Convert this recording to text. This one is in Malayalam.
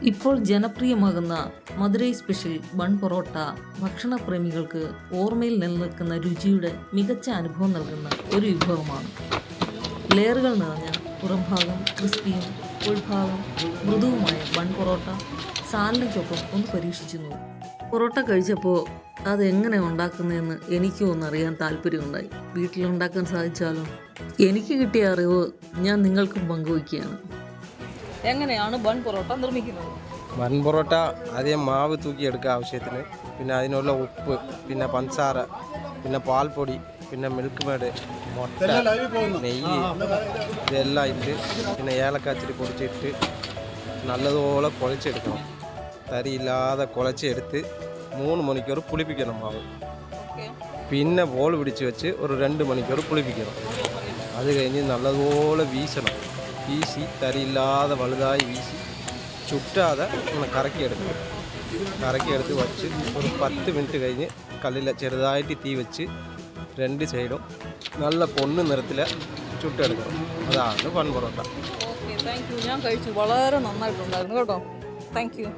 ഇപ്പോൾ ജനപ്രിയമാകുന്ന മധുരൈ സ്പെഷ്യൽ ബൺ പൊറോട്ട ഭക്ഷണപ്രേമികൾക്ക് ഓർമ്മയിൽ നിലനിൽക്കുന്ന രുചിയുടെ മികച്ച അനുഭവം നൽകുന്ന ഒരു വിഭവമാണ്. ലെയറുകൾ നിറഞ്ഞ പുറംഭാഗം ക്രിസ്പിയും ഉൾഭാഗം മൃദുവുമായ ബൺ പൊറോട്ട സാലഡിനൊപ്പം ഒന്ന് പരീക്ഷിച്ചു നോക്കും. പൊറോട്ട കഴിച്ചപ്പോൾ അതെങ്ങനെ ഉണ്ടാക്കുന്നതെന്ന് എനിക്കും ഒന്നറിയാൻ താല്പര്യമുണ്ടായി. വീട്ടിലുണ്ടാക്കാൻ സാധിച്ചാലും എനിക്ക് കിട്ടിയ അറിവ് ഞാൻ നിങ്ങൾക്കും പങ്കുവയ്ക്കുകയാണ്. എങ്ങനെയാണ് ബൺ പൊറോട്ട നിർമ്മിക്കുന്നത്? ബൺ പൊറോട്ട ആദ്യം മാവ് തൂക്കിയെടുക്കുക ആവശ്യത്തിന്, പിന്നെ അതിനുള്ള ഉപ്പ്, പിന്നെ പഞ്ചസാര, പിന്നെ പാൽപ്പൊടി, പിന്നെ മിൽക്ക് മേഡ്, മുട്ട, നെയ്യ് ഇതെല്ലാം ഇട്ട് പിന്നെ ഏലക്കാച്ചിരി പൊടിച്ചിട്ട് നല്ലതുപോലെ കുഴച്ചെടുക്കണം. തരിയില്ലാതെ കുഴച്ചെടുത്ത് 3 മണിക്കൂർ പുളിപ്പിക്കണം മാവ്. പിന്നെ ബോൾ പിടിച്ച് വെച്ച് ഒരു 2 മണിക്കൂർ പുളിപ്പിക്കണം. അത് കഴിഞ്ഞ് നല്ലതുപോലെ വീശണം. വീശി തരിയില്ലാതെ വലുതായി വീശി ചുറ്റാതെ ഒന്ന് കറക്കിയെടുക്കണം. കറക്കിയെടുത്ത് വച്ച് ഒരു 10 മിനിറ്റ് കഴിഞ്ഞ് കല്ലിൽ ചെറുതായിട്ട് തീ വെച്ച് 2 സൈഡും നല്ല പൊണ്ണ് നിറത്തിൽ ചുട്ടെടുക്കണം. അതാണ് ബൺ പൊറോട്ട. Thank you. ഞാൻ കഴിച്ചു, വളരെ നന്നായിട്ടുണ്ടായിരുന്നു കേട്ടോ. Thank you.